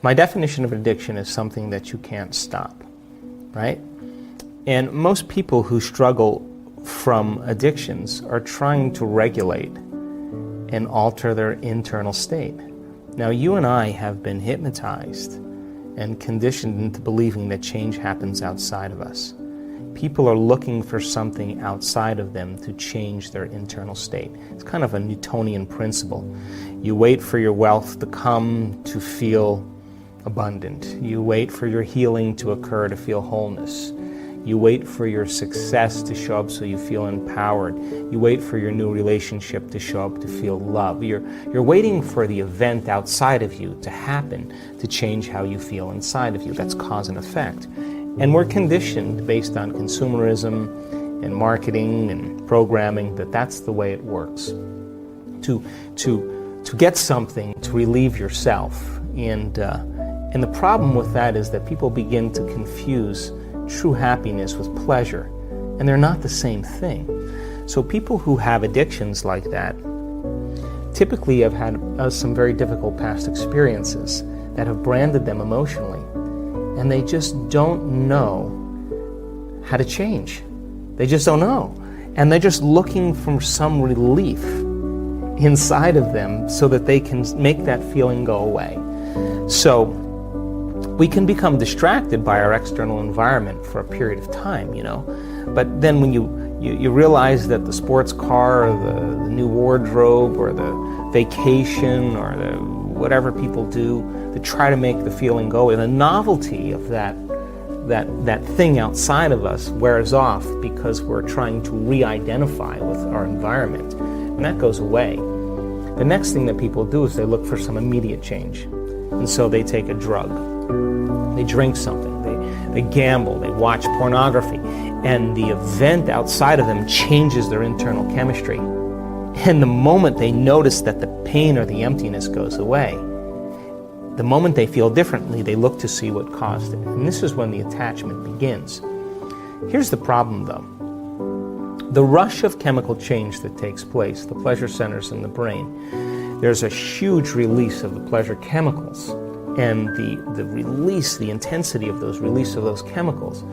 My definition of addiction is something that you can't stop, right? And most people who struggle from addictions are trying to regulate and alter their internal state. Now, you and I have been hypnotized and conditioned into believing that change happens outside of us. People are looking for something outside of them to change their internal state. It's kind of a Newtonian principle. You wait for your wealth to come to feel abundant. You wait for your healing to occur to feel wholeness. You wait for your success to show up so you feel empowered. You wait for your new relationship to show up to feel love. You're waiting for the event outside of you to happen to change how you feel inside of you. That's cause and effect. And we're conditioned based on consumerism and marketing and programming that that's the way it works. To get something to relieve yourself. And the problem with that is that people begin to confuse true happiness with pleasure, and they're not the same thing. So people who have addictions like that typically have had some very difficult past experiences that have branded them emotionally, and they just don't know how to change. They just don't know. And they're just looking for some relief inside of them so that they can make that feeling go away. So we can become distracted by our external environment for a period of time, but then when you realize that the sports car or the new wardrobe or the vacation or the whatever people do to try to make the feeling go away, the novelty of that thing outside of us wears off because we're trying to re-identify with our environment, and that goes away. The next thing that people do is they look for some immediate change, and so they take a drug. They drink something, they gamble, they watch pornography, and the event outside of them changes their internal chemistry. And the moment they notice that the pain or the emptiness goes away, the moment they feel differently, they look to see what caused it. And this is when the attachment begins. Here's the problem, though. The rush of chemical change that takes place, the pleasure centers in the brain, there's a huge release of the pleasure chemicals. And the release, the intensity of those release of those chemicals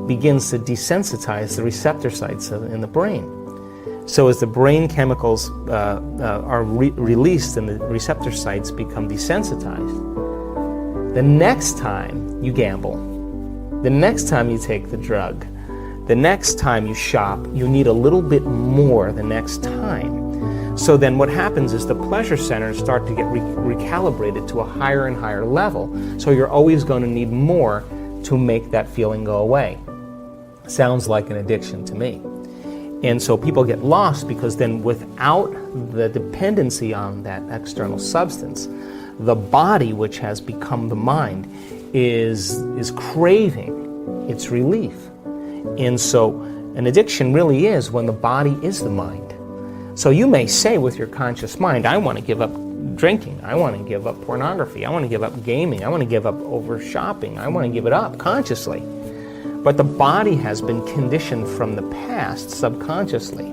begins to desensitize the receptor sites in the brain. So as the brain chemicals are released and the receptor sites become desensitized, the next time you gamble, the next time you take the drug, the next time you shop, you need a little bit more the next time. So then what happens is the pleasure centers start to get recalibrated to a higher and higher level. So you're always going to need more to make that feeling go away. Sounds like an addiction to me. And so people get lost because then without the dependency on that external substance, the body, which has become the mind, is craving its relief. And so an addiction really is when the body is the mind. So you may say with your conscious mind, I want to give up drinking, I want to give up pornography, I want to give up gaming, I want to give up over shopping, I want to give it up consciously. But the body has been conditioned from the past subconsciously.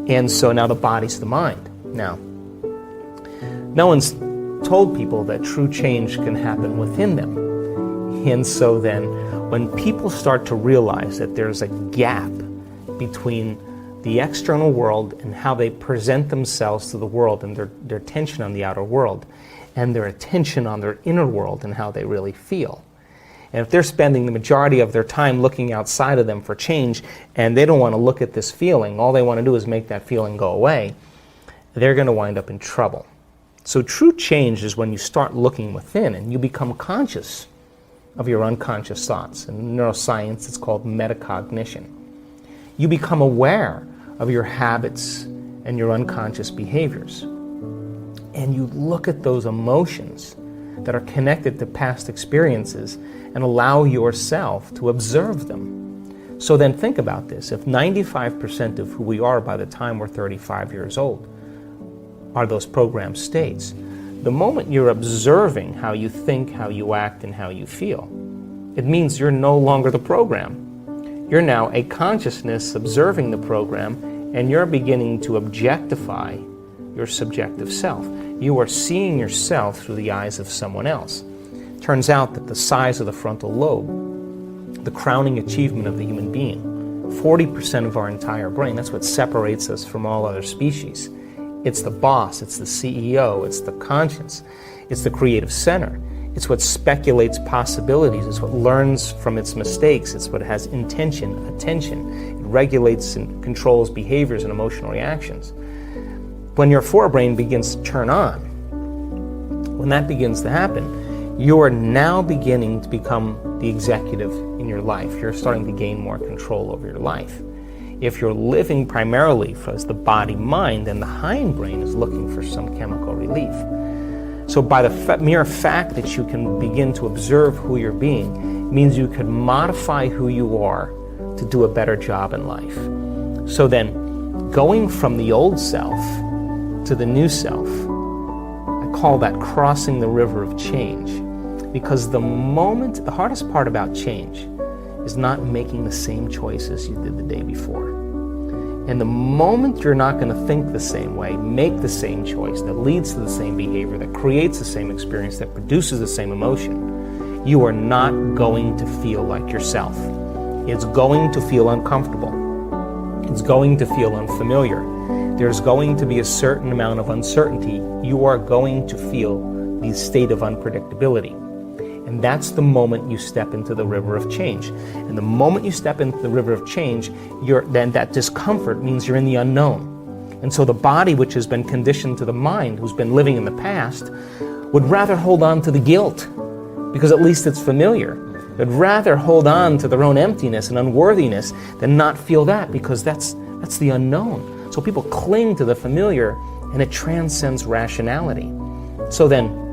And so now the body's the mind. Now, no one's told people that true change can happen within them. And so then when people start to realize that there's a gap between the external world and how they present themselves to the world and their attention on the outer world and their attention on their inner world and how they really feel. And if they're spending the majority of their time looking outside of them for change and they don't want to look at this feeling, all they want to do is make that feeling go away, they're going to wind up in trouble. So true change is when you start looking within and you become conscious of your unconscious thoughts. In neuroscience, it's called metacognition. You become aware of your habits and your unconscious behaviors. And you look at those emotions that are connected to past experiences and allow yourself to observe them. So then think about this. If 95% of who we are by the time we're 35 years old are those programmed states, the moment you're observing how you think, how you act, and how you feel, it means you're no longer the program. You're now a consciousness observing the program, and you're beginning to objectify your subjective self. You are seeing yourself through the eyes of someone else. Turns out that the size of the frontal lobe, the crowning achievement of the human being, 40% of our entire brain, that's what separates us from all other species. It's the boss, it's the CEO, it's the conscience, it's the creative center. It's what speculates possibilities, it's what learns from its mistakes, it's what has intention, attention. It regulates and controls behaviors and emotional reactions. When your forebrain begins to turn on, when that begins to happen, you are now beginning to become the executive in your life. You're starting to gain more control over your life. If you're living primarily as the body-mind, then the hindbrain is looking for some chemical relief. So by the mere fact that you can begin to observe who you're being means you could modify who you are to do a better job in life. So then, going from the old self to the new self, I call that crossing the river of change. Because the hardest part about change is not making the same choices you did the day before. And the moment you're not going to think the same way, make the same choice that leads to the same behavior, that creates the same experience, that produces the same emotion, you are not going to feel like yourself. It's going to feel uncomfortable. It's going to feel unfamiliar. There's going to be a certain amount of uncertainty. You are going to feel the state of unpredictability. And that's the moment you step into the river of change. And the moment you step into the river of change, then that discomfort means you're in the unknown. And so the body, which has been conditioned to the mind, who's been living in the past, would rather hold on to the guilt, because at least it's familiar. They'd rather hold on to their own emptiness and unworthiness than not feel that, because that's the unknown. So people cling to the familiar, and it transcends rationality. So then,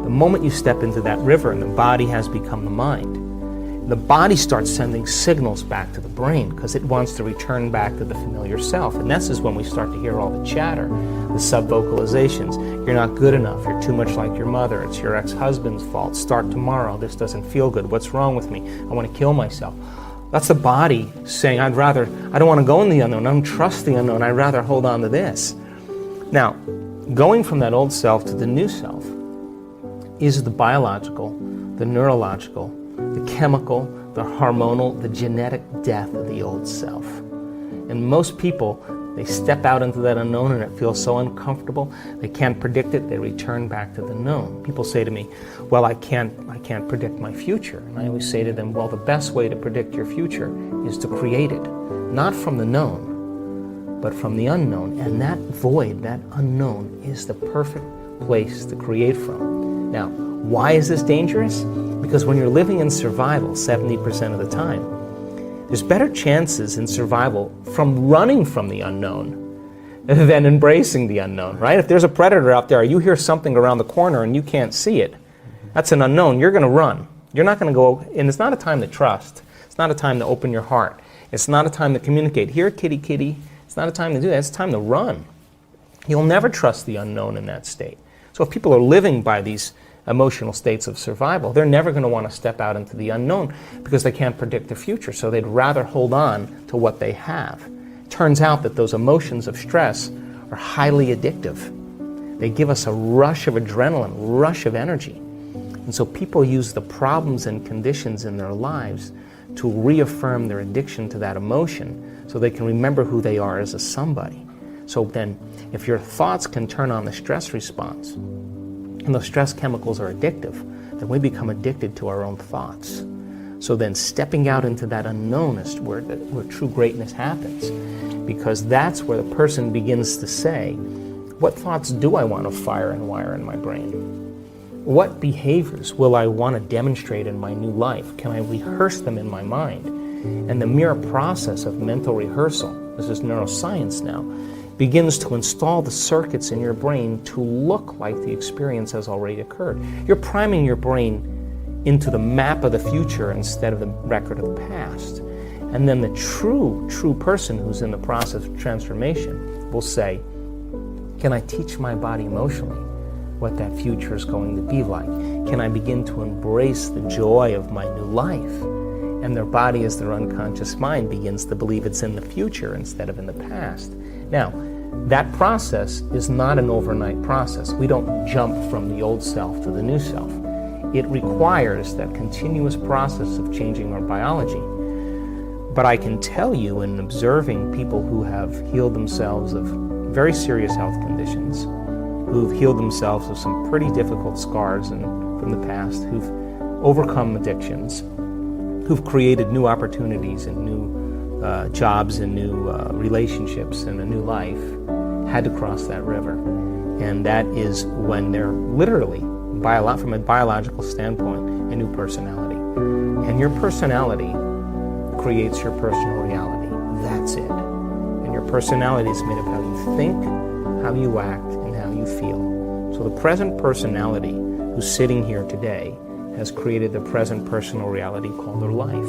the moment you step into that river and the body has become the mind, the body starts sending signals back to the brain because it wants to return back to the familiar self. And this is when we start to hear all the chatter, the sub-vocalizations. You're not good enough. You're too much like your mother. It's your ex-husband's fault. Start tomorrow. This doesn't feel good. What's wrong with me? I want to kill myself. That's the body saying, I don't want to go in the unknown. I don't trust the unknown. I'd rather hold on to this. Now, going from that old self to the new self is the biological, the neurological, the chemical, the hormonal, the genetic death of the old self. And most people, they step out into that unknown and it feels so uncomfortable, they can't predict it, they return back to the known. People say to me, well, I can't predict my future. And I always say to them, well, the best way to predict your future is to create it, not from the known, but from the unknown. And that void, that unknown, is the perfect place to create from. Now, why is this dangerous? Because when you're living in survival 70% of the time, there's better chances in survival from running from the unknown than embracing the unknown, right? If there's a predator out there, you hear something around the corner and you can't see it, that's an unknown. You're going to run. You're not going to go, and it's not a time to trust. It's not a time to open your heart. It's not a time to communicate. Here, kitty, kitty. It's not a time to do that. It's time to run. You'll never trust the unknown in that state. So if people are living by these emotional states of survival, they're never going to want to step out into the unknown because they can't predict the future. So they'd rather hold on to what they have. It turns out that those emotions of stress are highly addictive. They give us a rush of adrenaline, rush of energy. And so people use the problems and conditions in their lives to reaffirm their addiction to that emotion so they can remember who they are as a somebody. So then, if your thoughts can turn on the stress response, and those stress chemicals are addictive, then we become addicted to our own thoughts. So then stepping out into that unknown is where true greatness happens, because that's where the person begins to say, what thoughts do I want to fire and wire in my brain? What behaviors will I want to demonstrate in my new life? Can I rehearse them in my mind? And the mere process of mental rehearsal, this is neuroscience now, begins to install the circuits in your brain to look like the experience has already occurred. You're priming your brain into the map of the future instead of the record of the past. And then the true person who's in the process of transformation will say, can I teach my body emotionally what that future is going to be like? Can I begin to embrace the joy of my new life? And their body, as their unconscious mind, begins to believe it's in the future instead of in the past. Now, that process is not an overnight process. We don't jump from the old self to the new self. it requires that continuous process of changing our biology. But I can tell you, in observing people who have healed themselves of very serious health conditions, who've healed themselves of some pretty difficult scars from the past, who've overcome addictions, who've created new opportunities and new jobs and new relationships and a new life, had to cross that river. And that is when they're literally, from a biological standpoint, a new personality. And your personality creates your personal reality. That's it. And your personality is made of how you think, how you act, and how you feel. So the present personality who's sitting here today has created the present personal reality called their life.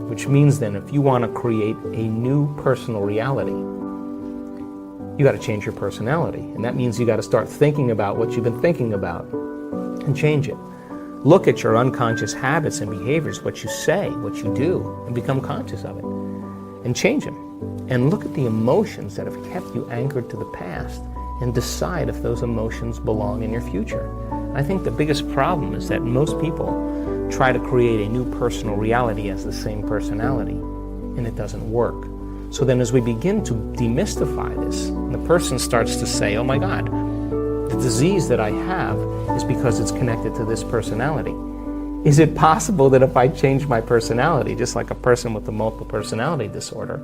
Which means then, if you want to create a new personal reality, you got to change your personality. And that means you got to start thinking about what you've been thinking about and change it. Look at your unconscious habits and behaviors, what you say, what you do, and become conscious of it. And change them. And look at the emotions that have kept you anchored to the past and decide if those emotions belong in your future. I think the biggest problem is that most people try to create a new personal reality as the same personality, and it doesn't work. So then as we begin to demystify this, and the person starts to say, oh my God, the disease that I have is because it's connected to this personality. Is it possible that if I change my personality, just like a person with a multiple personality disorder,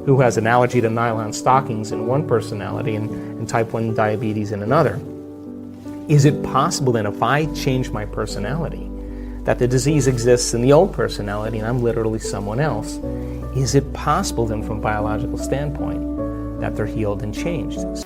who has an allergy to nylon stockings in one personality and type 1 diabetes in another, is it possible then if I change my personality, that the disease exists in the old personality and I'm literally someone else? Is it possible then from a biological standpoint that they're healed and changed?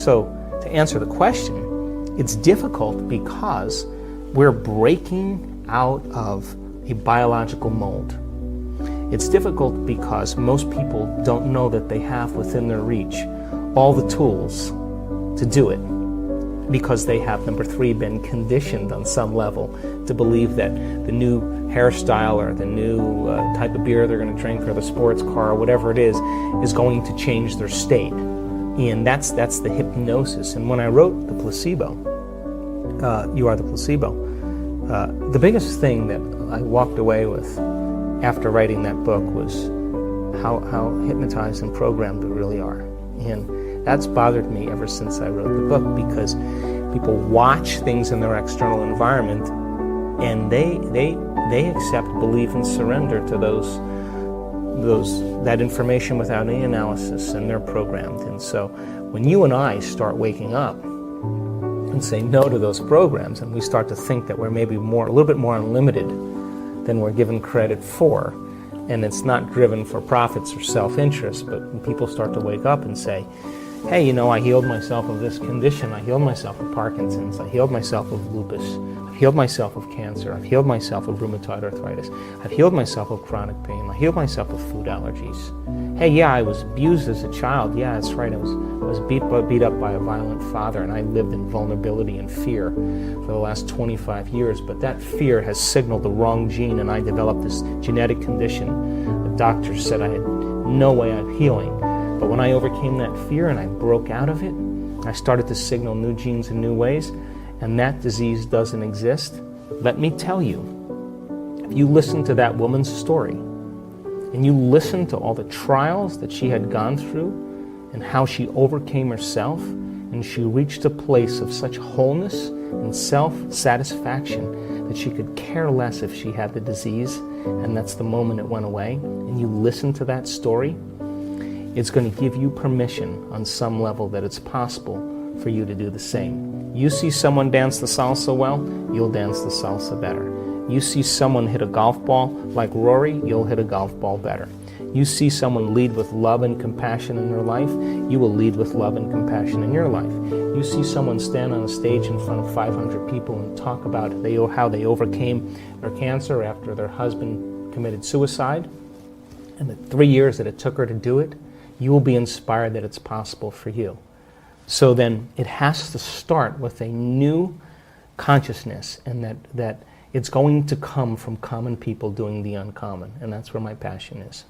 So to answer the question, it's difficult because we're breaking out of a biological mold. It's difficult because most people don't know that they have within their reach all the tools to do it, because they have, number 3, been conditioned on some level to believe that the new hairstyle or the new type of beer they're going to drink or the sports car or whatever it is going to change their state. And that's the hypnosis. And when I wrote The Placebo, You Are the Placebo, the biggest thing that I walked away with after writing that book was how hypnotized and programmed we really are. And that's bothered me ever since I wrote the book, because people watch things in their external environment and they accept, believe, and surrender to that information without any analysis, and they're programmed. And so when you and I start waking up and say no to those programs, and we start to think that we're maybe a little bit more unlimited than we're given credit for, and it's not driven for profits or self-interest, but when people start to wake up and say, hey, I healed myself of this condition, I healed myself of Parkinson's, I healed myself of lupus, I've healed myself of cancer, I've healed myself of rheumatoid arthritis, I've healed myself of chronic pain, I healed myself of food allergies. Hey, yeah, I was abused as a child, yeah, that's right, I was beat up by a violent father, and I lived in vulnerability and fear for the last 25 years, but that fear has signaled the wrong gene, and I developed this genetic condition. The doctors said I had no way of healing. But when I overcame that fear and I broke out of it, I started to signal new genes in new ways, and that disease doesn't exist. Let me tell you, if you listen to that woman's story, and you listen to all the trials that she had gone through, and how she overcame herself, and she reached a place of such wholeness and self-satisfaction that she could care less if she had the disease, and that's the moment it went away, and you listen to that story, it's going to give you permission on some level that it's possible for you to do the same. You see someone dance the salsa well, you'll dance the salsa better. You see someone hit a golf ball like Rory, you'll hit a golf ball better. You see someone lead with love and compassion in their life, you will lead with love and compassion in your life. You see someone stand on a stage in front of 500 people and talk about how they overcame their cancer after their husband committed suicide, and the 3 years that it took her to do it, you will be inspired that it's possible for you. So then it has to start with a new consciousness, and that it's going to come from common people doing the uncommon, and that's where my passion is.